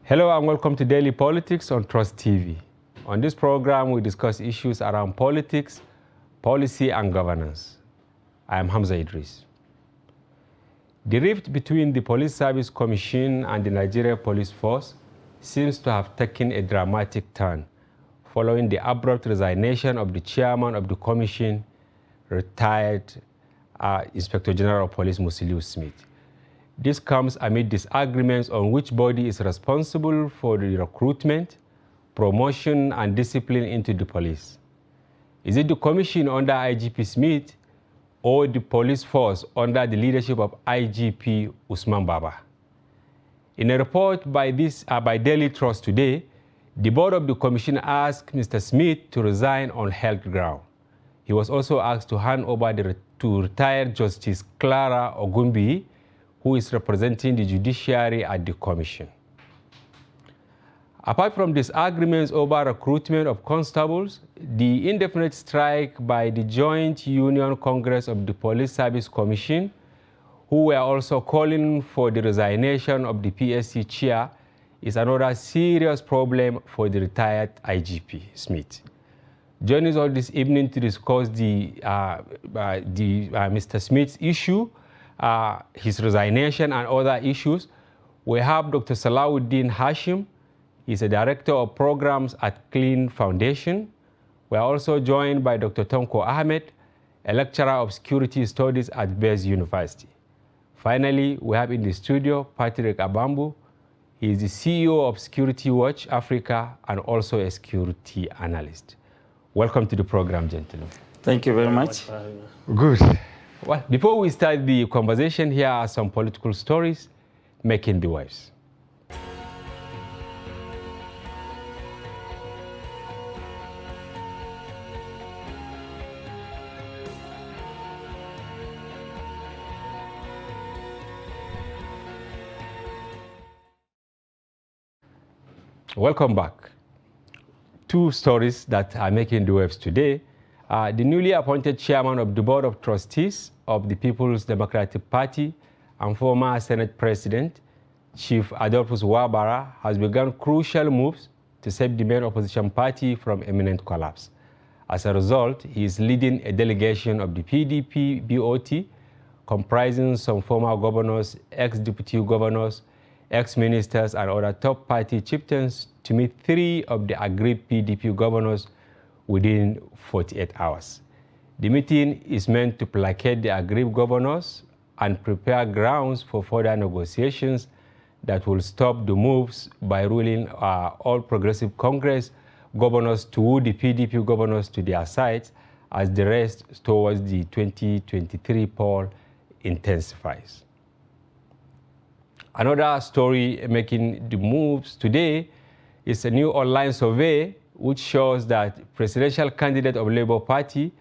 Hello and welcome to Daily Politics on Trust TV. On this program, we discuss issues around politics, policy, and governance. I am Hamza Idris. The rift between the Police Service Commission and the Nigeria Police Force seems to have taken a dramatic turn following the abrupt resignation of the chairman of the commission, retired Inspector General of Police Musiliu Smith. This comes amid disagreements on which body is responsible for the recruitment, promotion, and discipline into the police. Is it the commission under IGP Smith or the police force under the leadership of IGP Usman Baba? In a report by Daily Trust today, the board of the commission asked Mr. Smith to resign on health ground. He was also asked to hand over to retired Justice Clara Ogumbi, who is representing the judiciary at the commission. Apart from disagreements over recruitment of constables, the indefinite strike by the Joint Union Congress of the Police Service Commission, who were also calling for the resignation of the PSC chair, is another serious problem for the retired IGP Smith. Joining us this evening to discuss Mr. Smith's issue, his resignation and other issues, we have Dr. Salahuddin Hashim. He's a director of programs at Clean Foundation. We are also joined by Dr. Tonko Ahmed, a lecturer of security studies at Bez University. Finally, we have in the studio Patrick Abambu. He is the CEO of Security Watch Africa and also a security analyst. Welcome to the program, gentlemen. Thank you very much. Good. Well, before we start the conversation, here are some political stories making the waves. Welcome back. Two stories that are making the waves today. The newly appointed chairman of the Board of Trustees of the People's Democratic Party and former Senate President, Chief Adolphus Wabara, has begun crucial moves to save the main opposition party from imminent collapse. As a result, he is leading a delegation of the PDP BOT, comprising some former governors, ex-deputy governors, ex-ministers, and other top party chieftains to meet 3 of the agreed PDP governors within 48 hours. The meeting is meant to placate the aggrieved governors and prepare grounds for further negotiations that will stop the moves by ruling all Progressive Congress governors to woo the PDP governors to their sides as the race towards the 2023 poll intensifies. Another story making the moves today is a new online survey which shows that presidential candidate of Labour Party,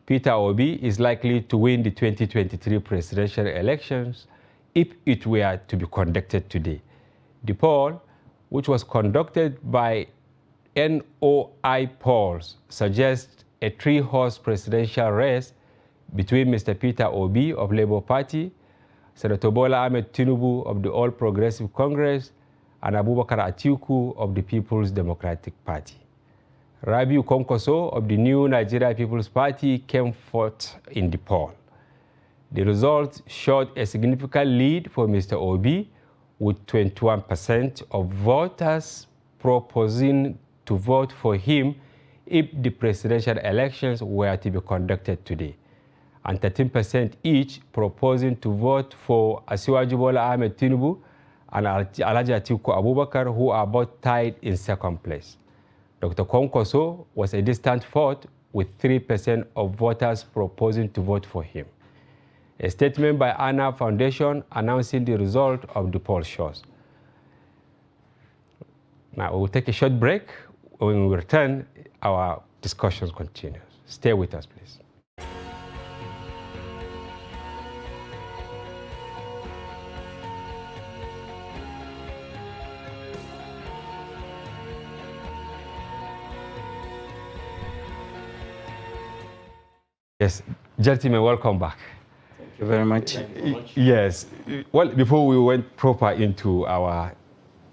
Peter Obi, is likely to win the 2023 presidential elections if it were to be conducted today. The poll, which was conducted by NOI polls, suggests a 3-horse presidential race between Mr. Peter Obi of Labour Party, Senator Bola Ahmed Tinubu of the All Progressive Congress, and Abubakar Atiku of the People's Democratic Party. Rabiu Konkoso of the New Nigeria People's Party came fourth in the poll. The results showed a significant lead for Mr. Obi, with 21% of voters proposing to vote for him if the presidential elections were to be conducted today, and 13% each proposing to vote for Asiwaju Bola Ahmed Tinubu and Alhaji Atiku Abubakar, who are both tied in second place. Dr. Konkoso was a distant fourth, with 3% of voters proposing to vote for him. A statement by Anna Foundation announcing the result of the poll shows. Now, we will take a short break. When we return, our discussions continues. Stay with us, please. Yes, gentlemen, welcome back. you very much. Yes. Well, before we went proper into our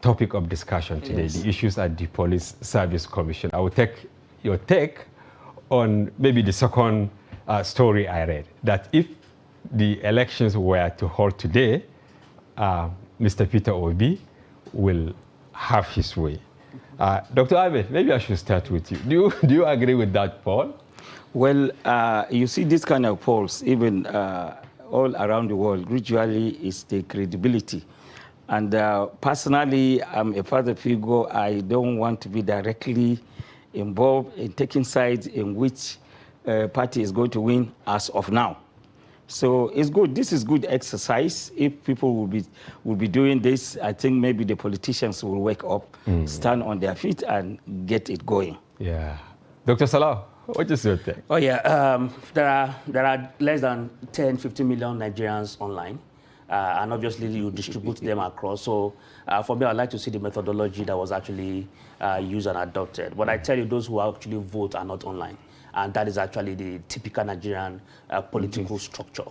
topic of discussion today, the issues at the Police Service Commission. I will take your take on maybe the second story I read, that if the elections were to hold today, Mr. Peter Obi will have his way. Dr. Ahmed, maybe I should start with you. Do you agree with that poll? Well, you see this kind of polls, even all around the world, usually is the credibility. And personally, I'm a father figure. I don't want to be directly involved in taking sides in which party is going to win as of now. So it's good. This is good exercise. If people will be doing this, I think maybe the politicians will wake up, stand on their feet, and get it going. Yeah. Dr. Salah, what is your take? Oh yeah, there are less than 10, 15 million Nigerians online. And obviously you distribute them across. So for me, I'd like to see the methodology that was actually used and adopted. But I tell you, those who actually vote are not online. And that is actually the typical Nigerian political structure.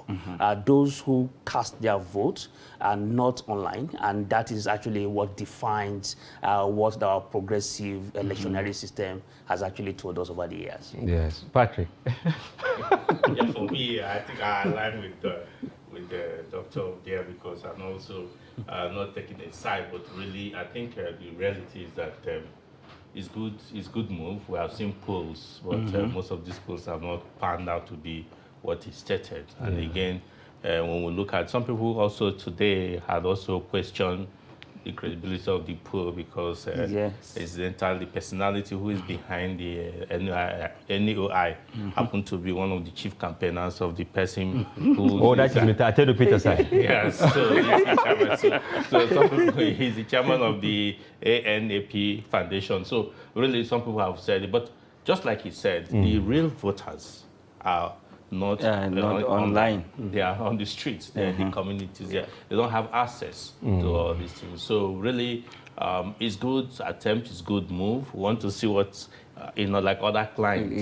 Those who cast their vote are not online, and that is actually what defines what our progressive electionary system has actually told us over the years. Yes. Patrick? Yeah, for me, I think I align with the doctor there, because I'm also not taking a side, but really I think the reality is that it's good move. We have seen polls, but most of these polls have not panned out to be what is stated. And again, when we look at some people also today had also questioned the credibility of the poll, because incidentally the personality who is behind the NOI happened to be one of the chief campaigners of the person who... Oh, that is Mr. Atedo Peterson. Yes, so some people, he's the chairman of the ANAP Foundation. So really some people have said it, but just like he said, the real voters are not online. They are on the streets, they're in the communities. They don't have access to all these things. So really, it's good attempt, it's good move. We want to see what, like other clients,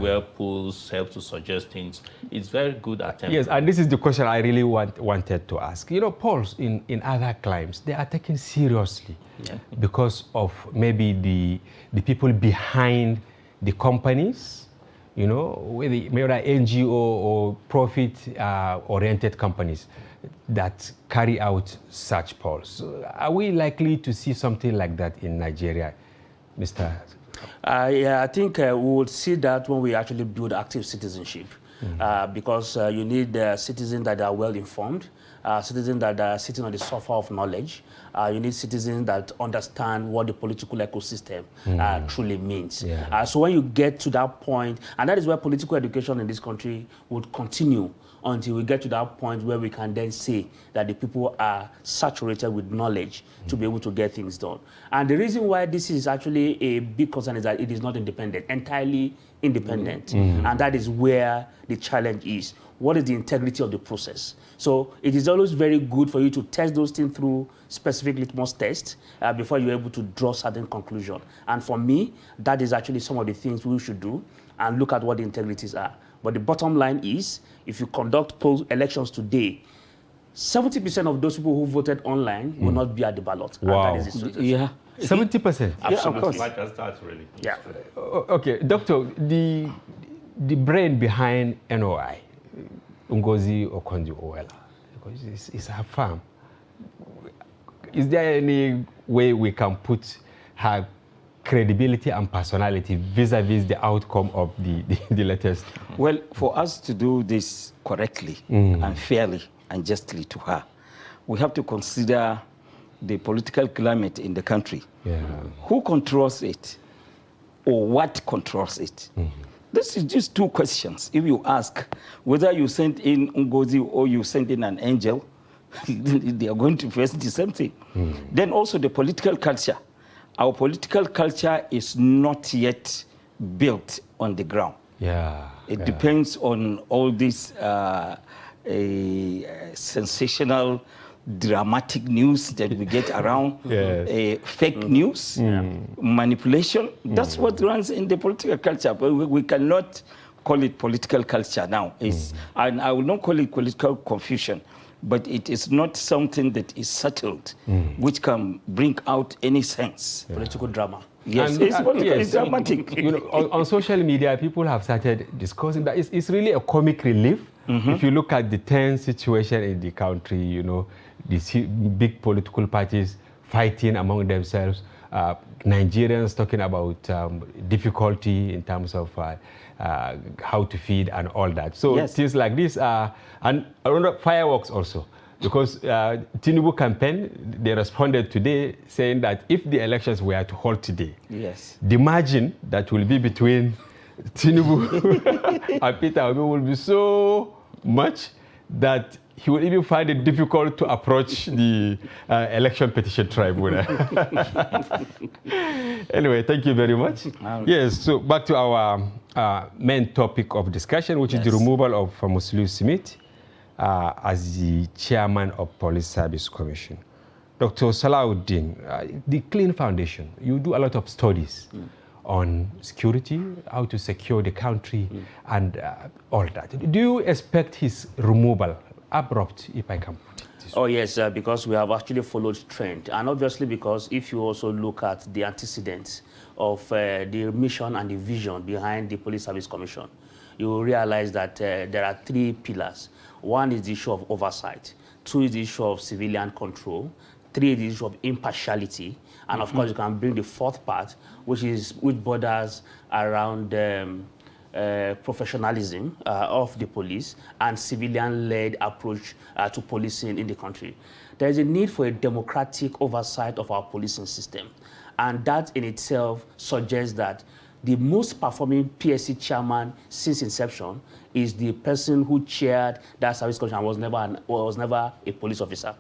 where polls help to suggest things. It's very good attempt. Yes, and this is the question I really wanted to ask. Polls in other climes, they are taken seriously because of maybe the people behind the companies, whether NGO or profit-oriented companies that carry out such polls. Are we likely to see something like that in Nigeria, Mr.? Yeah, I think we will see that when we actually build active citizenship, because you need citizens that are well-informed, citizens that are sitting on the sofa of knowledge. You need citizens that understand what the political ecosystem truly means. So when you get to that point, and that is where political education in this country would continue until we get to that point where we can then say that the people are saturated with knowledge to be able to get things done. And the reason why this is actually a big concern is that it is not independent, entirely independent. And that is where the challenge is. What is the integrity of the process? So it is always very good for you to test those things through specific litmus tests before you're able to draw certain conclusions. And for me, that is actually some of the things we should do and look at what the integrities are. But the bottom line is, if you conduct elections today, 70% of those people who voted online will not be at the ballot. Wow. And that is the 70%? Yeah, of course. Like that starts really. Yeah. Okay, Doctor, the brain behind NOI, Ngozi Okonjo-Iweala, because it's her farm. Is there any way we can put her credibility and personality vis-a-vis the outcome of the latest? Well, for us to do this correctly and fairly and justly to her, we have to consider the political climate in the country. Who controls it, or what controls it? This is just two questions. If you ask whether you send in Ngozi or you send in an angel, they are going to face the same thing. Then also the political culture. Our political culture is not yet built on the ground. It depends on all these sensational, dramatic news that we get around, fake news, manipulation. That's what runs in the political culture. But we cannot call it political culture now. And I will not call it political confusion. but it is not something that is settled, which can bring out any sense. Political drama. Yes, And, it's dramatic. You know, on social media, people have started discussing that it's really a comic relief. If you look at the tense situation in the country, you know, the big political parties fighting among themselves, Nigerians talking about difficulty in terms of how to feed and all that. So things like this are, and fireworks also. Because Tinubu campaign, they responded today saying that if the elections were to hold today, the margin that will be between Tinubu and Peter Obi will be so much that he will even find it difficult to approach the election petition tribunal. Anyway, thank you very much. Yes, so back to our main topic of discussion, which is the removal of Musiliu Smith as the chairman of Police Service Commission. Dr. Salahuddin, the Clean Foundation, you do a lot of studies on security, how to secure the country, and all that. Do you expect his removal, abrupt, if I can put it this way? Oh yes, because we have actually followed trend, and obviously because if you also look at the antecedents of the mission and the vision behind the Police Service Commission, you will realize that there are three pillars. One is the issue of oversight, two is the issue of civilian control, three is the issue of impartiality, and of course you can bring the fourth part, which borders around professionalism of the police and civilian-led approach to policing in the country. There is a need for a democratic oversight of our policing system, and that in itself suggests that the most performing PSC chairman since inception is the person who chaired that service commission and was never a police officer.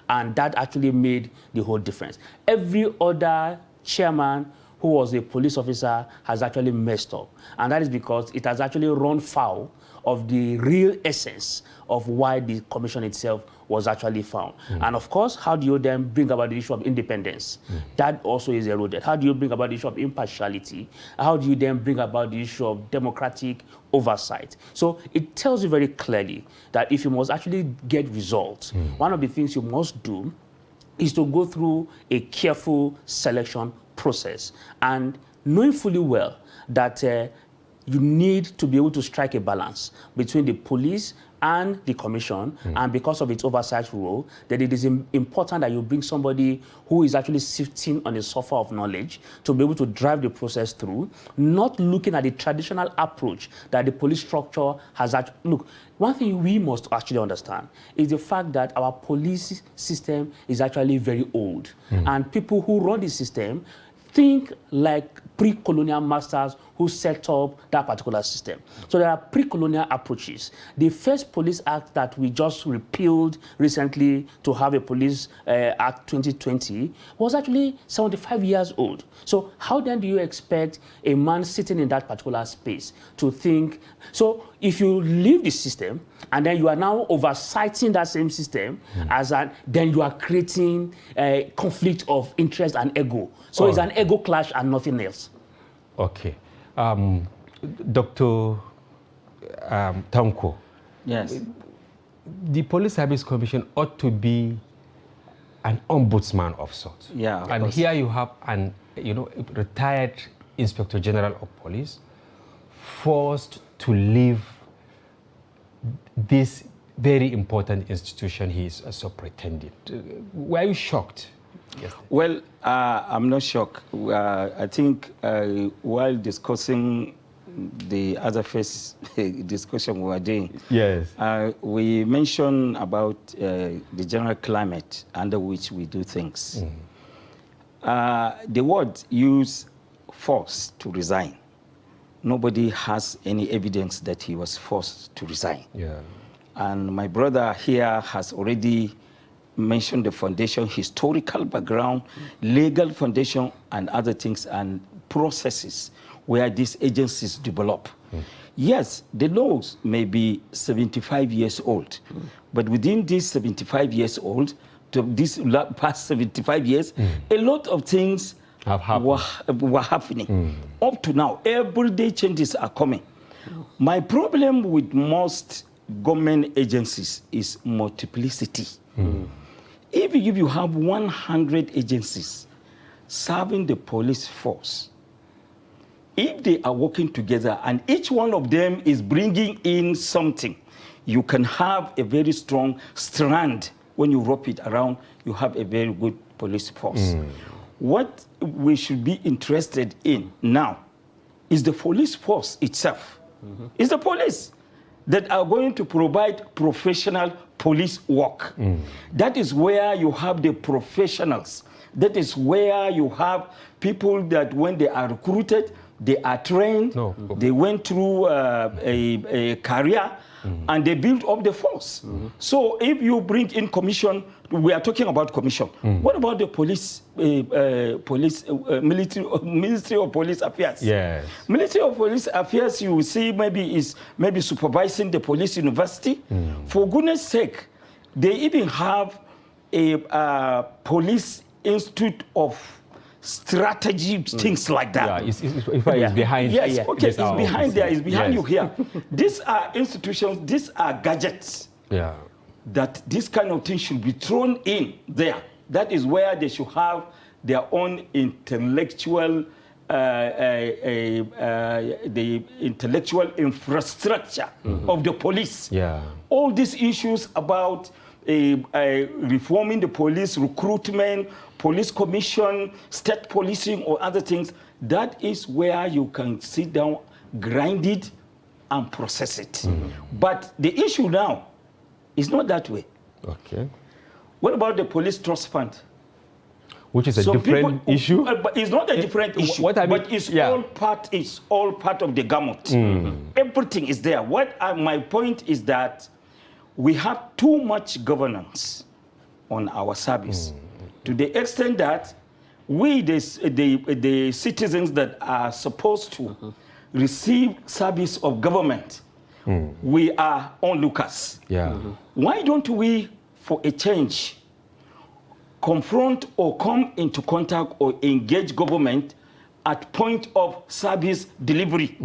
And that actually made the whole difference. Every other chairman who was a police officer has actually messed up. And that is because it has actually run foul of the real essence of why the commission itself was actually found. And of course, how do you then bring about the issue of independence? That also is eroded. How do you bring about the issue of impartiality? How do you then bring about the issue of democratic oversight? So it tells you very clearly that if you must actually get results, one of the things you must do is to go through a careful selection process, and knowing fully well that you need to be able to strike a balance between the police and the commission, and because of its oversight role, that it is important that you bring somebody who is actually sitting on a sofa of knowledge to be able to drive the process through, not looking at the traditional approach that the police structure has. Look, one thing we must actually understand is the fact that our police system is actually very old, and people who run the system think like pre-colonial masters who set up that particular system. So there are pre-colonial approaches. The first police act that we just repealed recently to have a police act 2020 was actually 75 years old. So how then do you expect a man sitting in that particular space to think? So if you leave the system and then you are now oversighting that same system, then you are creating a conflict of interest and ego. So it's an ego clash and nothing else. Okay. Dr. Tanko. Yes. The Police Service Commission ought to be an ombudsman of sorts. Yeah. And here you have an, retired Inspector General of Police forced to leave this very important institution he is superintendent. Were you shocked? Yes. Well, I'm not shocked. I think while discussing the other first discussion we were doing, yes, we mentioned about the general climate under which we do things. The word used forced to resign. Nobody has any evidence that he was forced to resign. Yeah. And my brother here has already mentioned the foundation, historical background, legal foundation, and other things and processes where these agencies develop. Yes, the laws may be 75 years old, but within these 75 years old, to this past 75 years, a lot of things were happening. Up to now, everyday changes are coming. My problem with most government agencies is multiplicity. If you have 100 agencies serving the police force, if they are working together and each one of them is bringing in something, you can have a very strong strand. When you wrap it around, you have a very good police force. What we should be interested in now is the police force itself. It's the police that are going to provide professional police work. That is where you have the professionals. That is where you have people that when they are recruited, they are trained, they went through a career, and they built up the force. So if you bring in commission, we are talking about commission. What about the police, Ministry of Police Affairs? Yes. Ministry of Police Affairs, you see, is supervising the police university. For goodness sake, they even have a police institute of strategy, things like that. Yeah, it's behind. Yes, okay, it's behind there, it's behind you here. Yes. These are institutions, these are gadgets. Yeah. That this kind of thing should be thrown in there. That is where they should have their own intellectual, the intellectual infrastructure of the police. Yeah. All these issues about reforming the police, recruitment, police commission, state policing, or other things, that is where you can sit down, grind it, and process it. But the issue now is not that way. Okay. What about the police trust fund? Which is a different issue? But it's not a different issue. What I mean, but it's all part of the gamut. Everything is there. My point is that we have too much governance on our service, to the extent that we, the citizens that are supposed to receive service of government, we are onlookers. Yeah. Why don't we, for a change, confront or come into contact or engage government at point of service delivery?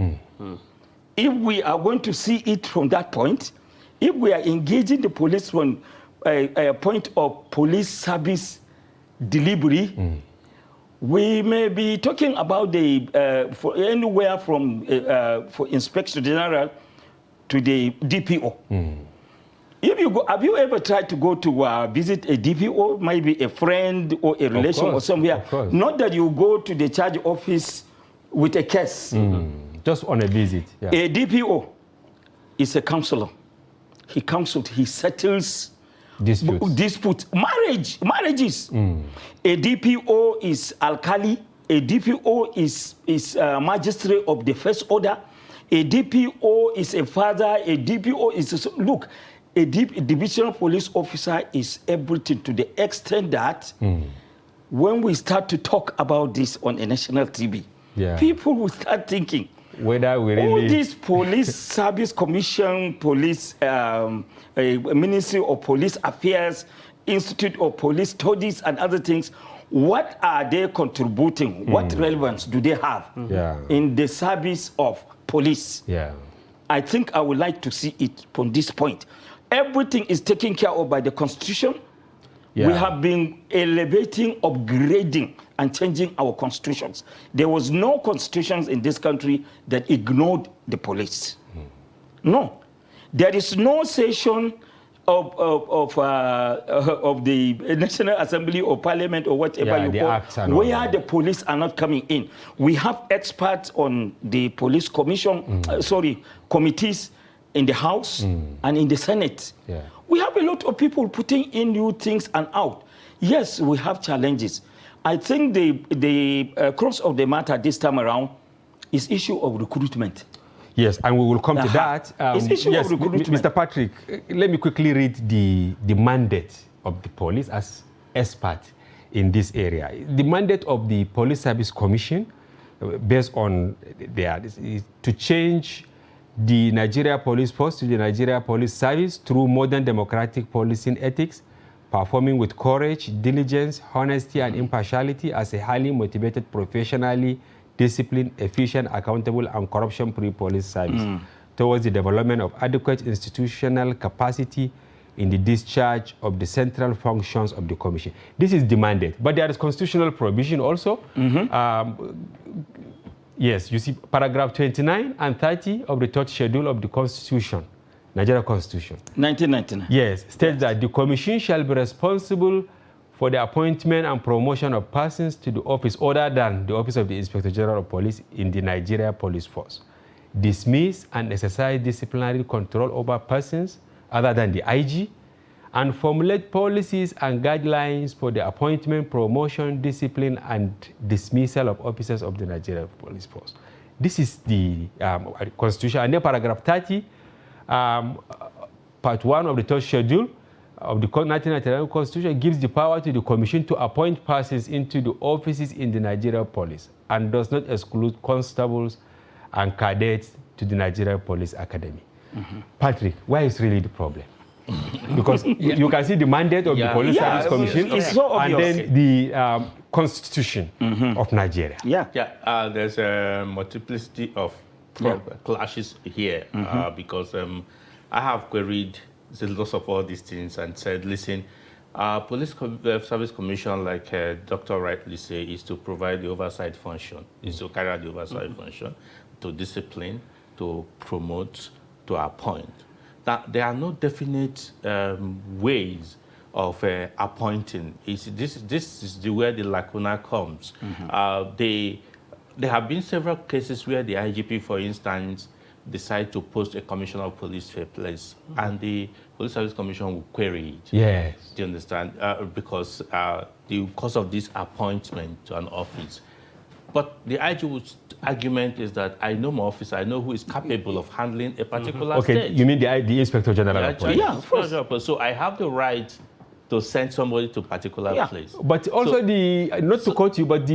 If we are going to see it from that point, if we are engaging the police from a point of police service delivery, we may be talking about the anywhere from for Inspector General to the DPO. If you go, have you ever tried to go to visit a DPO, maybe a friend or a relation or somewhere? Not that you go to the charge office with a case. Just on a visit. Yeah. A DPO is a counselor. He counsels, he settles disputes, marriages. A DPO is alkali. A DPO is magistrate of the first order. A DPO is a father. A DPO is look. A divisional police officer is everything, to the extent that when we start to talk about this on a national TV, people will start thinking, whether we really... all these police service commission, police Ministry of Police Affairs, Institute of Police Studies and other things, what are they contributing? What relevance do they have in the service of police? I think I would like to see it from this point. Everything is taken care of by the Constitution. We have been elevating, upgrading, and changing our constitutions. There was no constitutions in this country that ignored the police. No. There is no session of the National Assembly or Parliament or whatever you call, where the police are not coming in. We have experts on the police commission, committees in the House and in the Senate. We have a lot of people putting in new things and out. Yes, we have challenges. I think the crux of the matter this time around is issue of recruitment. Yes, and we will come to that. It's issue of recruitment. Mr. Patrick, let me quickly read the mandate of the police as expert in this area. The mandate of the Police Service Commission, based on is to change the Nigeria Police Force to the Nigeria Police Service through modern democratic policing ethics, performing with courage, diligence, honesty, and impartiality as a highly motivated, professionally disciplined, efficient, accountable, and corruption-free police service. towards the development of adequate institutional capacity in the discharge of the central functions of the Commission. This is demanded, but there is constitutional provision also. Yes, you see paragraph 29 and 30 of the third schedule of the Constitution, Nigeria Constitution. 1999. Yes, states that the Commission shall be responsible for the appointment and promotion of persons to the office other than the office of the Inspector General of Police in the Nigeria Police Force, dismiss and exercise disciplinary control over persons other than the IG, and formulate policies and guidelines for the appointment, promotion, discipline, and dismissal of officers of the Nigeria Police Force. This is the Constitution. And then paragraph 30, part 1 of the third schedule of the 1999 Constitution gives the power to the Commission to appoint persons into the offices in the Nigeria Police and does not exclude constables and cadets to the Nigeria Police Academy. Patrick, why is really the problem? Because you can see the mandate of the Police Service Commission and then the Constitution of Nigeria. There's a multiplicity of clashes here because I have queried lots of all these things and said, listen, Police Service Commission, like Dr. rightly say, is to provide the oversight function, is to carry out the oversight function, to discipline, to promote, to appoint. That there are no definite ways of appointing. This is where the lacuna comes. There have been several cases where the IGP, for instance, decide to post a commissioner of police to a place, and the Police Service Commission will query it. Yes. Do you understand? Because of this appointment to an office. But the IG's argument is that I know my officer, I know who is capable of handling a particular state. You mean the Inspector General of Police? Yeah, of course. So I have the right to send somebody to a particular place. But also not to quote you, but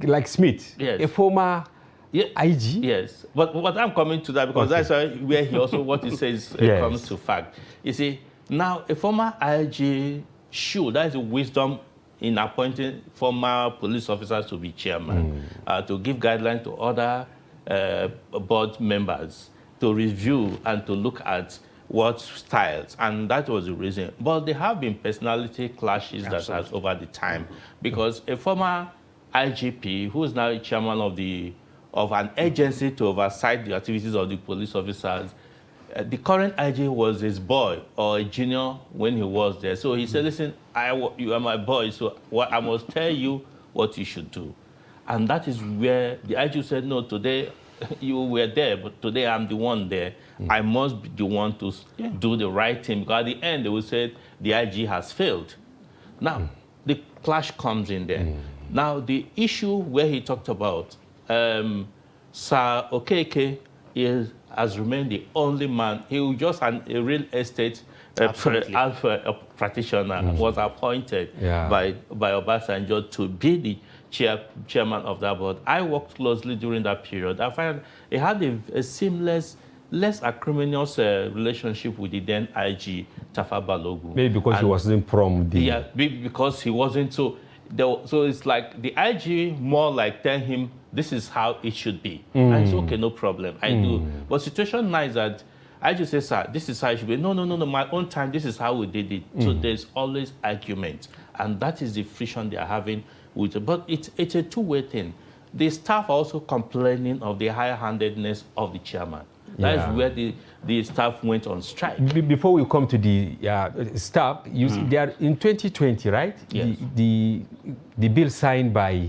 like Smith, a former IG? Yes, but I'm coming to that because that's where he also, what he says comes to fact. You see, now a former IG that is a wisdom in appointing former police officers to be chairman, to give guidelines to other board members, to review and to look at what styles, and that was the reason. But there have been personality clashes that has over the time, because a former IGP, who is now a chairman of an agency to oversight the activities of the police officers, the current IG was his boy or a junior when he was there. So he said, listen, you are my boy, so I must tell you what you should do. And that is where the IG said, no, today you were there, but today I'm the one there. I must be the one to do the right thing. Because at the end, they will say the IG has failed. Now, the clash comes in there. Now, the issue where he talked about, Sir Okeke has remained the only man. He was just a real estate practitioner, was appointed by Obasanjo to be the chairman of that board. I worked closely during that period. I found he had a seamless, less acrimonious relationship with the then IG, Tafa Balogun. Maybe because he wasn't from the... Yeah, because he wasn't so... So it's like the IG more like tell him this is how it should be. And it's okay, no problem, I do. But situation now is that IG says, sir, this is how it should be. No, my own time, this is how we did it. So there's always argument. And that is the friction they are having with it. But it's a two-way thing. The staff are also complaining of the high-handedness of the chairman. That is where the staff went on strike. Before we come to the staff, you see, they are in 2020, right? Yes. The bill signed by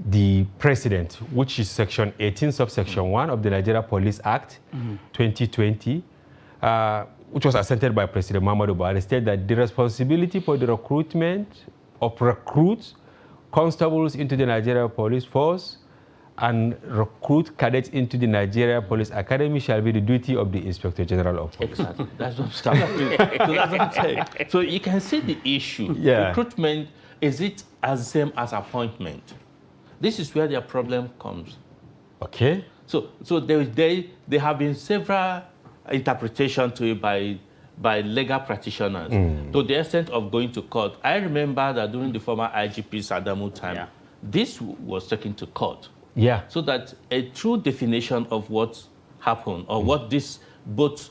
the president, which is section 18, subsection 1 of the Nigeria Police Act 2020, which was assented by President Muhammadu Buhari, stated that the responsibility for the recruitment of recruits, constables into the Nigeria Police Force, and recruit cadets into the Nigeria Police Academy shall be the duty of the Inspector General of Police. Exactly. That's what I'm saying. So you can see the issue. Recruitment, is it as same as appointment? This is where their problem comes. Okay. So there have been several interpretations to it by legal practitioners to the extent of going to court. I remember that during the former IGP Sadamu time, this was taken to court. Yeah. So that a true definition of what happen, or what this both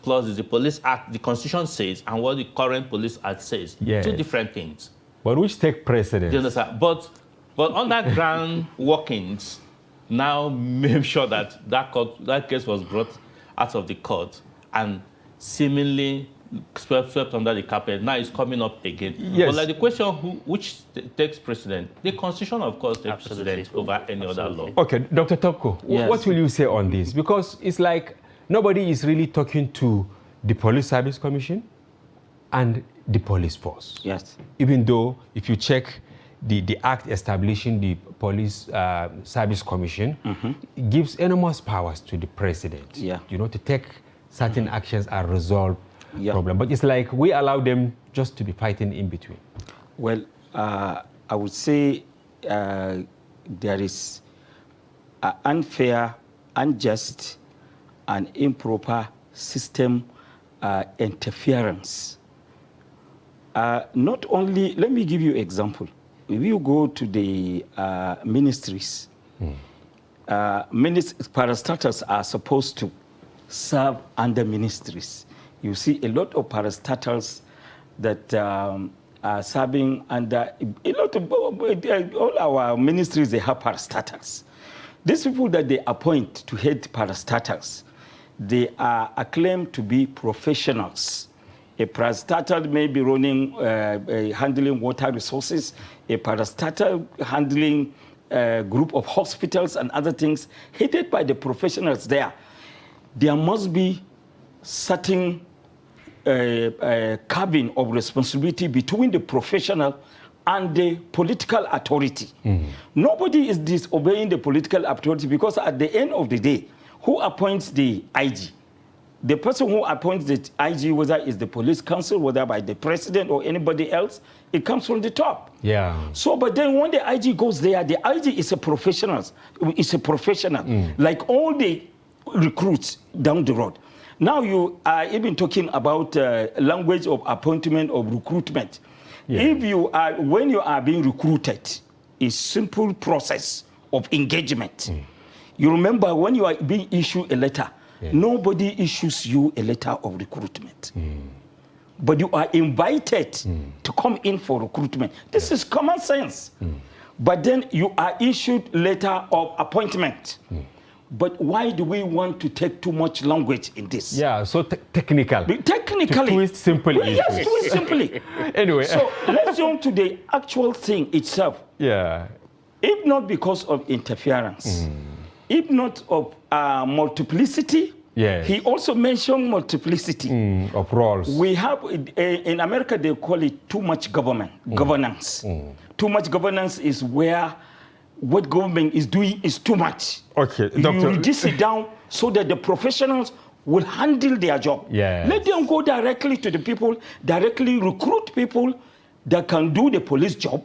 clauses, the Police Act, the Constitution says, and what the current Police Act says. Yes. Two different things. But which take precedence? Do you understand? But underground workings now made sure that case was brought out of the court and seemingly swept under the carpet. Now it's coming up again. Yes. But like the question, which takes precedent? The Constitution, of course, takes precedent over any other law. Okay, Dr. Topko, Yes. what will you say on this? Because it's like nobody is really talking to the Police Service Commission and the police force. Yes. Even though if you check the act establishing the Police Service Commission, it gives enormous powers to the president, to take certain actions and resolve problem. But it's like we allow them just to be fighting in between. Well, I would say there is unfair, unjust, and improper system interference. Not only, let me give you an example. If you go to the ministries, parastatals are supposed to serve under ministries. You see a lot of parastatals that are serving under a lot of all our ministries. They have parastatals. These people that they appoint to head parastatals, they are acclaimed to be professionals. A parastatal may be running, handling water resources, a parastatal handling a group of hospitals and other things, headed by the professionals there. There must be certain carving of responsibility between the professional and the political authority. Nobody is disobeying the political authority, because at the end of the day, who appoints the IG? The person who appoints the IG, whether it's the police council, whether by the president or anybody else, it comes from the top. Yeah. So, but then when the IG goes there, the IG is a professional. It's a professional, like all the recruits down the road. Now you are even talking about language of appointment of recruitment. Yeah. When you are being recruited, it's simple process of engagement. You remember when you are being issued a letter, nobody issues you a letter of recruitment. But you are invited to come in for recruitment. This is common sense. But then you are issued letter of appointment. But why do we want to take too much language in this? Yeah, so technical. Technically. To twist simple issues. Yes, twist simply. Anyway. So let's jump to the actual thing itself. Yeah. If not because of interference, if not of multiplicity, he also mentioned multiplicity of roles. We have, in America, they call it too much governance. Too much governance is where what government is doing is too much. Okay, Doctor. You reduce it down so that the professionals will handle their job. Yes. Let them go directly to the people, directly recruit people that can do the police job.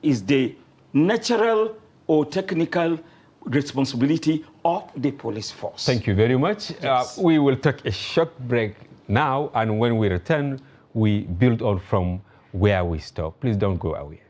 Is the natural or technical responsibility of the police force. Thank you very much. Yes. We will take a short break now, and when we return, we build on from where we stop. Please don't go away.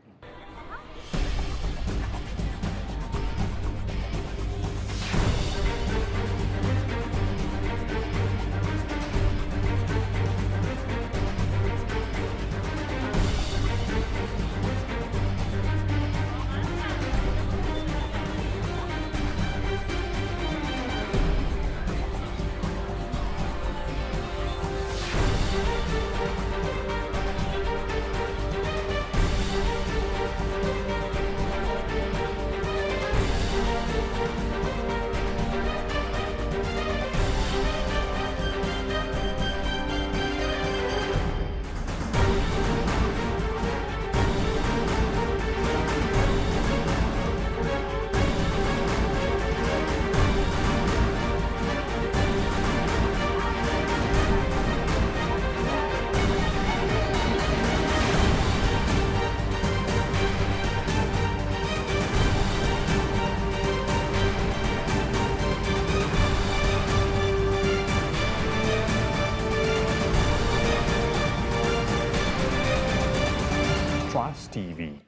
TV,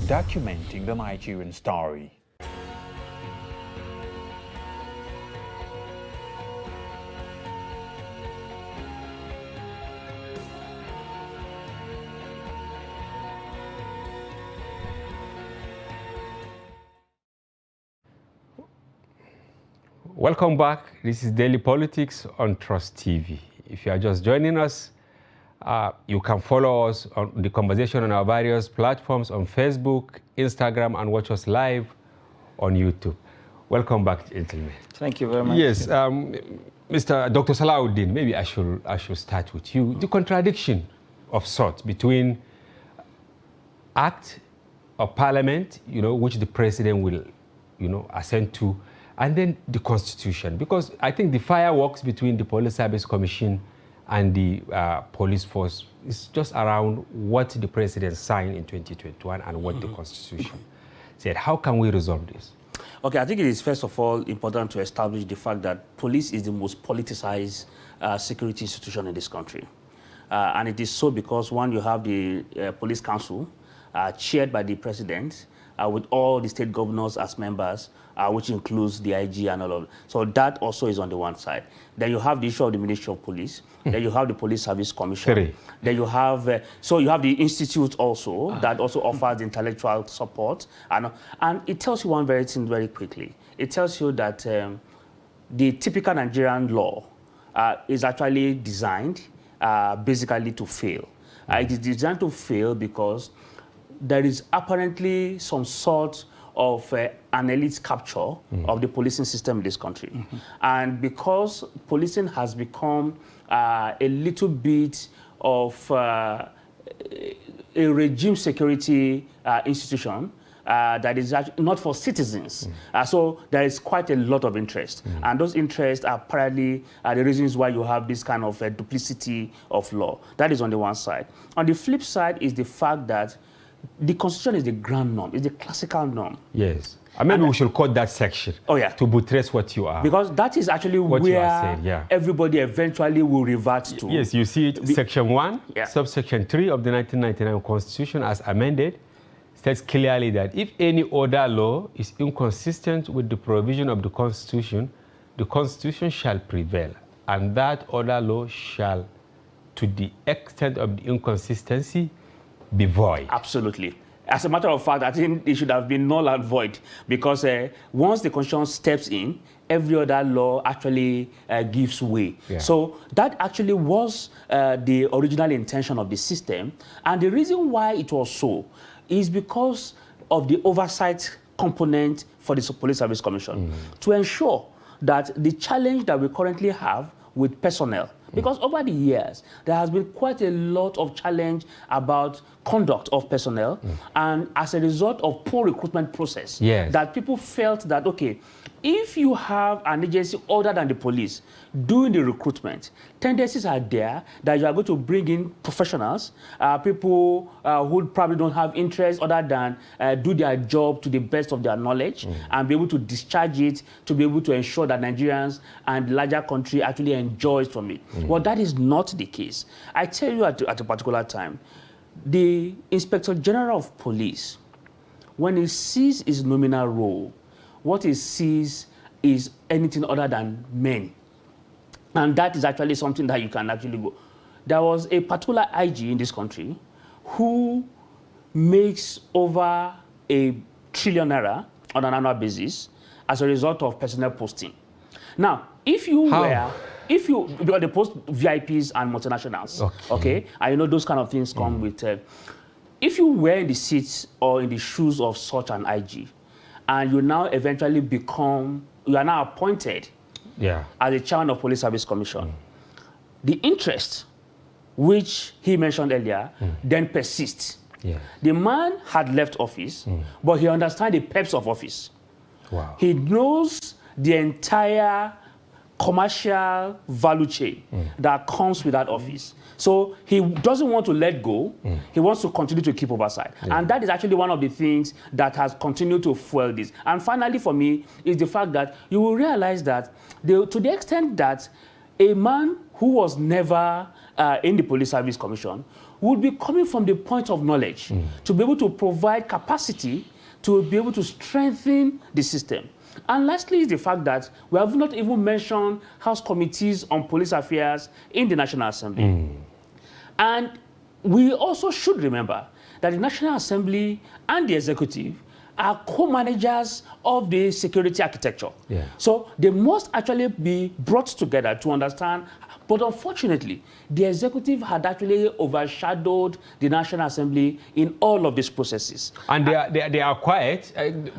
documenting the Nigerian story. Welcome back. This is Daily Politics on Trust TV. If you are just joining us, you can follow us on the conversation on our various platforms on Facebook, Instagram, and watch us live on YouTube. Welcome back, gentlemen. Thank you very much. Yes, Mr. Dr. Salahuddin, maybe I should start with you. The contradiction of sorts between Act of Parliament, which the President will, assent to, and then the Constitution, because I think the fireworks between the Police Service Commission and the police force is just around what the President signed in 2021 and what the Constitution said. How can we resolve this? Okay, I think it is first of all important to establish the fact that police is the most politicized security institution in this country. And it is so because, one, you have the police council chaired by the president with all the state governors as members, which includes the IG and all of that. So that also is on the one side. Then you have the issue of the Ministry of Police. Then you have the Police Service Commission. Then you have, so you have the institute also that also offers intellectual support. And it tells you one very thing very quickly. It tells you that the typical Nigerian law is actually designed basically to fail. It is designed to fail because there is apparently some sort of an elite capture of the policing system in this country. And because policing has become a little bit of a regime security institution that is not for citizens. So there is quite a lot of interest. And those interests are apparently the reasons why you have this kind of duplicity of law. That is on the one side. On the flip side is the fact that the Constitution is the grand norm, it's the classical norm. Yes. Maybe we should quote that section to buttress what you are. Because that is actually where everybody eventually will revert to. Yes, you see it, Section 1, subsection 3 of the 1999 Constitution as amended states clearly that if any other law is inconsistent with the provision of the Constitution shall prevail, and that other law shall, to the extent of the inconsistency, be void. Absolutely. As a matter of fact, I think it should have been null and void because once the Constitution steps in, every other law actually gives way. So that actually was the original intention of the system. And the reason why it was so is because of the oversight component for the Police Service Commission to ensure that the challenge that we currently have with personnel, because over the years, there has been quite a lot of challenge about conduct of personnel, and as a result of poor recruitment process, that people felt that, okay, if you have an agency other than the police doing the recruitment, tendencies are there that you are going to bring in professionals, people who probably don't have interest other than do their job to the best of their knowledge and be able to discharge it to be able to ensure that Nigerians and the larger country actually enjoys from it. Well, that is not the case. I tell you at a particular time, the Inspector General of Police, when he sees his nominal role, what he sees is anything other than men. And that is actually something that you can actually go. There was a particular IG in this country who makes over £1 trillion on an annual basis as a result of personnel posting. Now, if you because they post VIPs and multinationals, okay? And you know those kind of things come with, if you were in the seats or in the shoes of such an IG, and you now eventually you are now appointed as a chairman of Police Service Commission, the interest which he mentioned earlier then persists. The man had left office, but he understands the perks of office. He knows the entire commercial value chain that comes with that office. So he doesn't want to let go. He wants to continue to keep oversight. And that is actually one of the things that has continued to fuel this. And finally, for me, is the fact that you will realize that to the extent that a man who was never in the Police Service Commission would be coming from the point of knowledge to be able to provide capacity to be able to strengthen the system. And lastly is the fact that we have not even mentioned House committees on police affairs in the National Assembly. And we also should remember that the National Assembly and the executive are co-managers of the security architecture. Yeah. So they must actually be brought together to understand. But unfortunately, the executive had actually overshadowed the National Assembly in all of these processes. And they are quiet.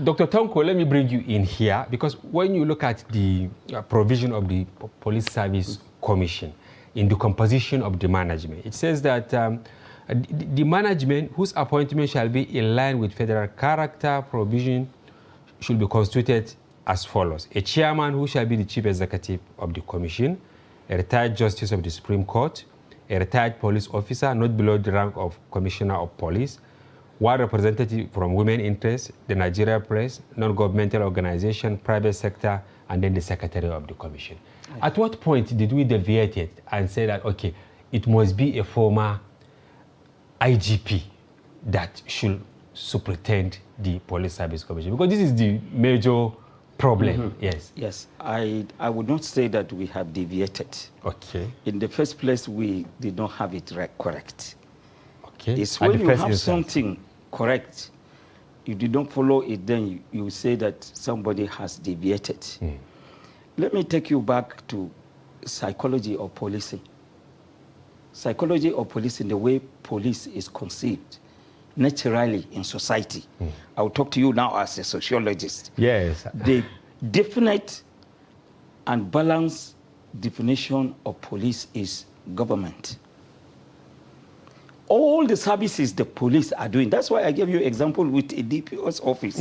Dr. Tonko, let me bring you in here, because when you look at the provision of the Police Service Commission in the composition of the management, it says that the management whose appointment shall be in line with federal character provision should be constituted as follows: a chairman who shall be the chief executive of the commission, a retired justice of the Supreme Court, a retired police officer not below the rank of commissioner of police, one representative from women interests, the Nigeria press, non-governmental organization, private sector, and then the secretary of the commission. At what point did we deviate it and say that, okay, it must be a former IGP that should superintend the Police Service Commission? Because this is the major problem. Yes. Yes, I would not say that we have deviated. Okay. In the first place, we did not have it correct. Okay. It's At when the you first have instance. something correct, you did not follow it, then you say that somebody has deviated. Let me take you back to psychology of policing. Psychology of policing, the way police is conceived naturally in society. I will talk to you now as a sociologist. Yes. The definite and balanced definition of police is government. All the services the police are doing, that's why I gave you example with a DPO's office.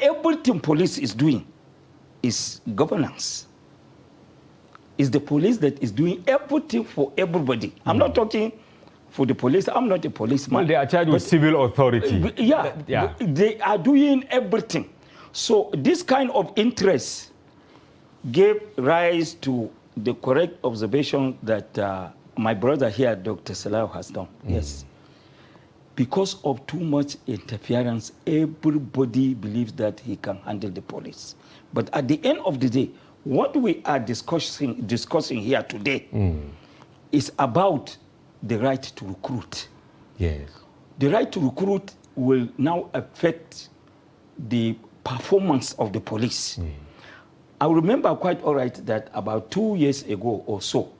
Everything police is doing is governance. It's the police that is doing everything for everybody. I'm not talking for the police. I'm not a policeman. Well, they are charged with civil authority. Yeah, they are doing everything. So this kind of interest gave rise to the correct observation that my brother here, Dr. Salau, has done. Yes. Because of too much interference, everybody believes that he can handle the police. But at the end of the day, what we are discussing here today is about the right to recruit. Yes. The right to recruit will now affect the performance of the police. I remember quite all right that about 2 years ago or so,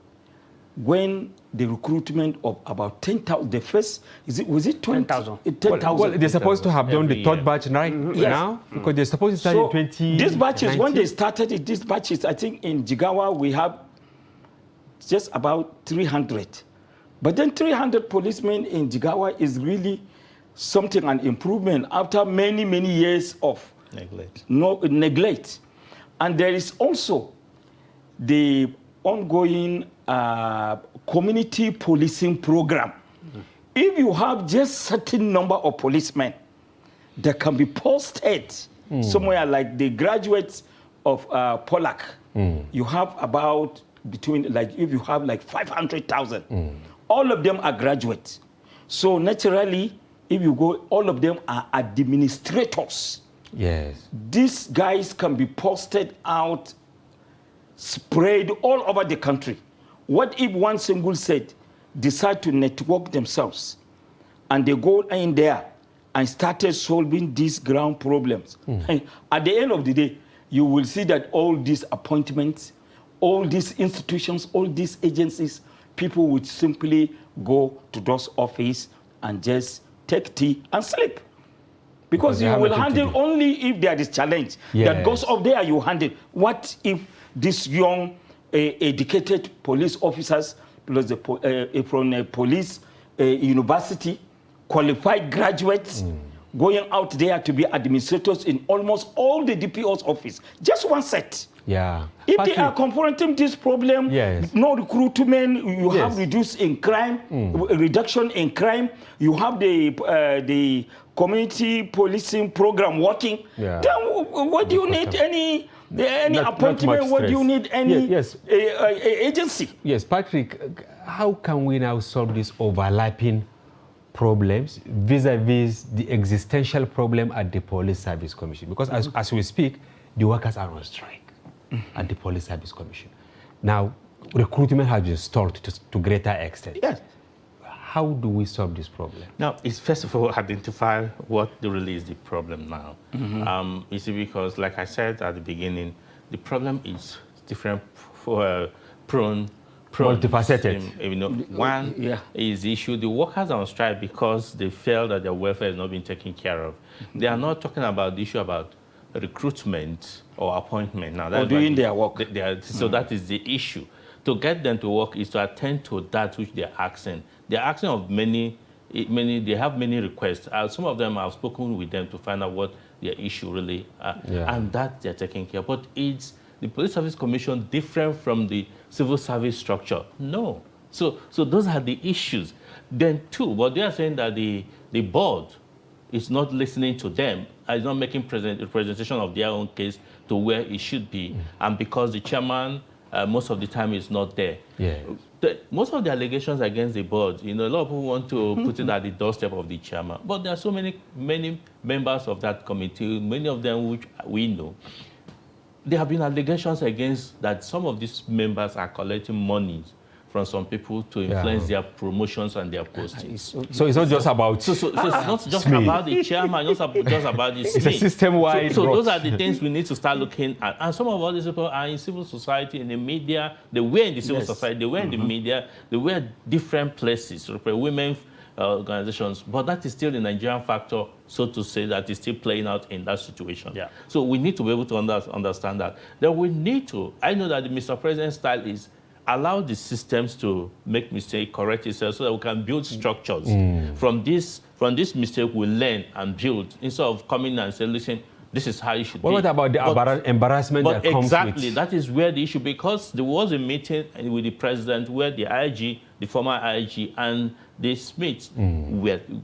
when the recruitment of about 10,000, the first, was it 10,000? 10,000. Well, they're supposed to have done the third year. batch right now, because they're supposed to start So in 20. these batches, when they started it, these batches, I think in Jigawa we have just about 300. But then 300 policemen in Jigawa is really something, an improvement after many, many years of neglect. And there is also the ongoing community policing program. If you have just certain number of policemen that can be posted somewhere, like the graduates of Pollack, you have about between, like, if you have like 500,000, all of them are graduates. So naturally, if you go, all of them are administrators. Yes. These guys can be posted out, spread all over the country. What if one single set decide to network themselves and they go in there and started solving these ground problems? And at the end of the day, you will see that all these appointments, all these institutions, all these agencies, people would simply go to those offices and just take tea and sleep. Because you will handle only if there is challenge. That goes up there, you handle. What if these young, educated police officers, plus from a police university, qualified graduates, going out there to be administrators in almost all the DPO's office, just one set. Yeah. If they are confronting this problem, no recruitment, you have reduced in crime, reduction in crime, you have the community policing program working, then what do you need any appointment? What do you need any agency? Yes, Patrick, how can we now solve these overlapping problems vis-a-vis the existential problem at the Police Service Commission? Because as we speak, the workers are on strike at the Police Service Commission. Now, recruitment has been stalled to greater extent. Yes. how do we solve this problem? Now, it's first of all identify what really is the problem now. You see, because like I said at the beginning, the problem is different for prone. Multifaceted. One is the issue, the workers are on strike because they feel that their welfare has not been taken care of. They are not talking about the issue about recruitment or appointment. Now, that's doing their work. So that is the issue. To get them to work is to attend to that which they're asking. They're asking of many, they have many requests. Some of them, I've spoken with them to find out what their issue really are, and that they're taking care of. But it's the Police Service Commission different from the civil service structure? No. So those are the issues. Then two, but they are saying that the board is not listening to them, is not making presentation of their own case to where it should be, and because the chairman most of the time is not there. Yeah. Most of the allegations against the board, a lot of people want to put it at the doorstep of the chairman, but there are so many members of that committee, many of them which we know. There have been allegations against that some of these members are collecting monies from some people to influence their promotions and their postings. So it's not just about so it's not just about the chairman, it's not just about the It's a system-wide So those are the things we need to start looking at. And some of all these people are in civil society, in the media. They were in the civil society, they were in the media, they were different places, women organizations. But that is still the Nigerian factor, so to say, that is still playing out in that situation. Yeah. So we need to be able to understand that. Then we need to, I know that the Mr. President's style is allow the systems to make mistakes, correct itself, so that we can build structures. From this mistake, we learn and build, instead of coming and saying, listen, this is how you should be. What about the embarrassment that comes with? Exactly, that is where the issue, because there was a meeting with the president where the IG, the former IG, and the Smiths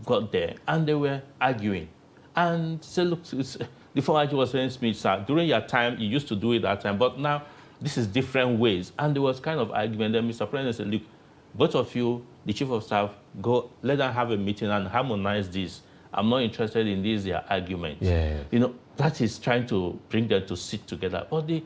got there, and they were arguing. And said, look, the former IG was saying, Smith, sir, during your time, you used to do it that time, but now, this is different ways. And there was kind of argument. Then Mr. President said, look, both of you, the chief of staff, go, let them have a meeting and harmonize this. I'm not interested in these, their arguments. Yeah. That is trying to bring them to sit together. But the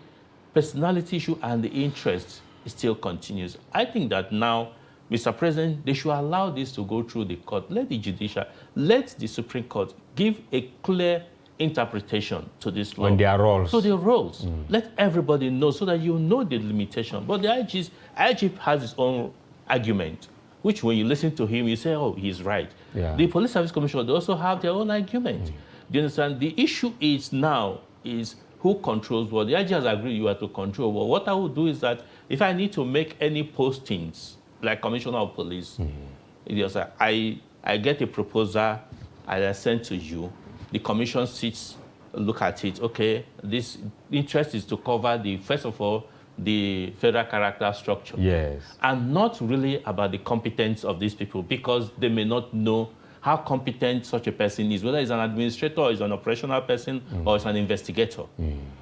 personality issue and the interest still continues. I think that now, Mr. President, they should allow this to go through the court. Let the judicial, let the Supreme Court give a clear interpretation to this law. On their roles. So their roles. Let everybody know so that you know the limitation. But the IG has its own argument, which when you listen to him, you say, oh, he's right. Yeah. The Police Service Commission, they also have their own argument. Do you understand? The issue is now is who controls what. The IG has agreed you are to control. Well, what I will do is that if I need to make any postings, like Commissioner of Police, I get a proposal, I send to you. The commission sits, look at it. Okay, this interest is to cover first of all, the federal character structure. Yes. And not really about the competence of these people, because they may not know how competent such a person is, whether it's an administrator or it's an operational person or it's an investigator.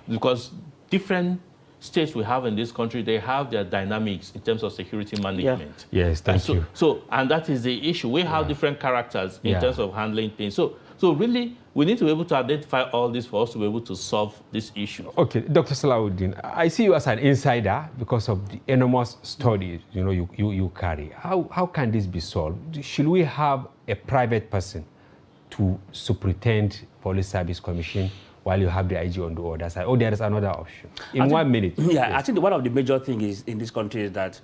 Because different states we have in this country, they have their dynamics in terms of security management. Yes, thank you. And that is the issue. We have different characters in terms of handling things. So really, we need to be able to identify all this for us to be able to solve this issue. Okay, Dr. Salahuddin, I see you as an insider because of the enormous studies you carry. How can this be solved? Should we have a private person to superintend Police Service Commission while you have the IG on the other side? Or there is another option? In 1 minute. Yeah, I think one of the major things in this country is that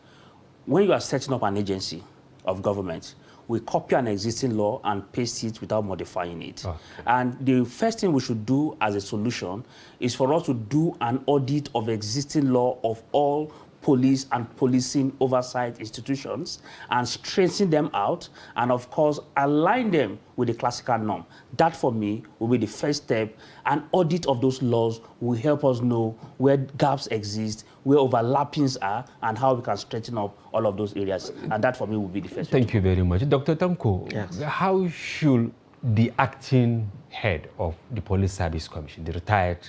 when you are setting up an agency of government, we copy an existing law and paste it without modifying it. Okay. And the first thing we should do as a solution is for us to do an audit of existing law of all police and policing oversight institutions and straighten them out and, of course, align them with the classical norm. That, for me, will be the first step. An audit of those laws will help us know where gaps exist, where overlappings are, and how we can straighten up all of those areas. And that, for me, will be the first step. Thank you very much. Dr. Tanko, how should the acting head of the Police Service Commission, the retired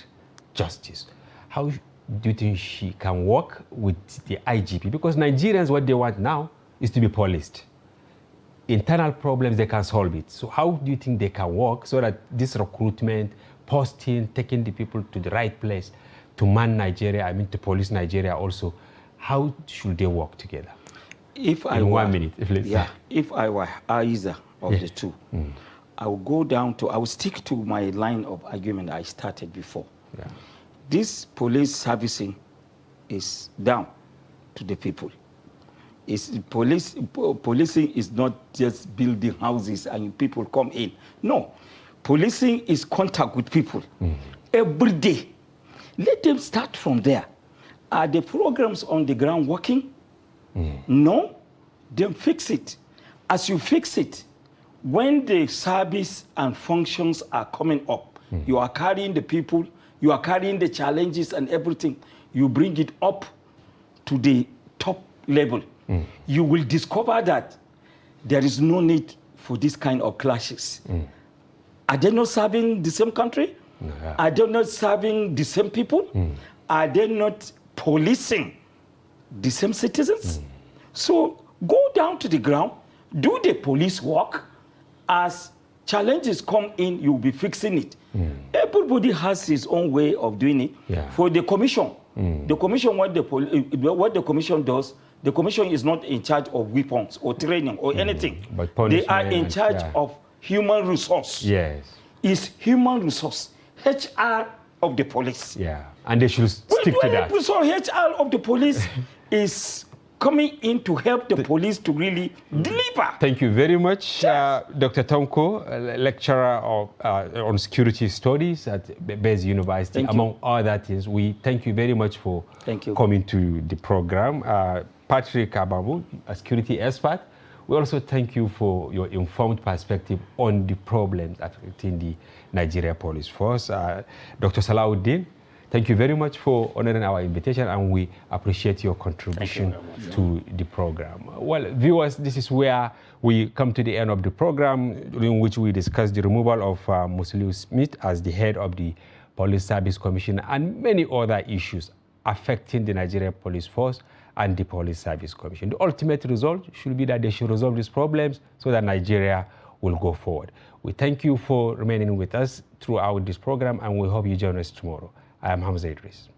justice, how do you think she can work with the IGP? Because Nigerians, what they want now is to be policed. Internal problems, they can solve it. So how do you think they can work so that this recruitment, posting, taking the people to the right place, to man Nigeria, to police Nigeria also, how should they work together? If I in were, 1 minute, please. Yeah, if I were either of the two, I would go down to, I would stick to my line of argument I started before. Yeah. This police servicing is down to the people. Policing is not just building houses and people come in. No, policing is contact with people every day. Let them start from there. Are the programs on the ground working? No, then fix it. As you fix it, when the service and functions are coming up, you are carrying the people, you are carrying the challenges and everything, you bring it up to the top level. You will discover that there is no need for this kind of clashes. Are they not serving the same country? Yeah. Are they not serving the same people? Are they not policing the same citizens? So go down to the ground, do the police work. As challenges come in, you'll be fixing it. Everybody has his own way of doing it. Yeah. For the commission, the commission, what the commission does, the commission is not in charge of weapons or training or anything. But they are in punishment, charge yeah. of human resource. Yes. It's human resource, HR of the police. Yeah. And they should stick to that. So HR of the police is coming in to help the police to really deliver. Thank you very much, Dr. Tonko, lecturer on security studies at Bez University. Among other things, we thank you very much for coming to the program. Patrick Ababu, a security expert, we also thank you for your informed perspective on the problems affecting the Nigeria Police Force. Dr. Salauddin, thank you very much for honoring our invitation, and we appreciate your contribution to the program. Well, viewers, this is where we come to the end of the program, in which we discuss the removal of Musiliu Smith as the head of the Police Service Commission and many other issues affecting the Nigeria Police Force and the Police Service Commission. The ultimate result should be that they should resolve these problems so that Nigeria will go forward. We thank you for remaining with us throughout this program, and we hope you join us tomorrow. I am Hamza Idris.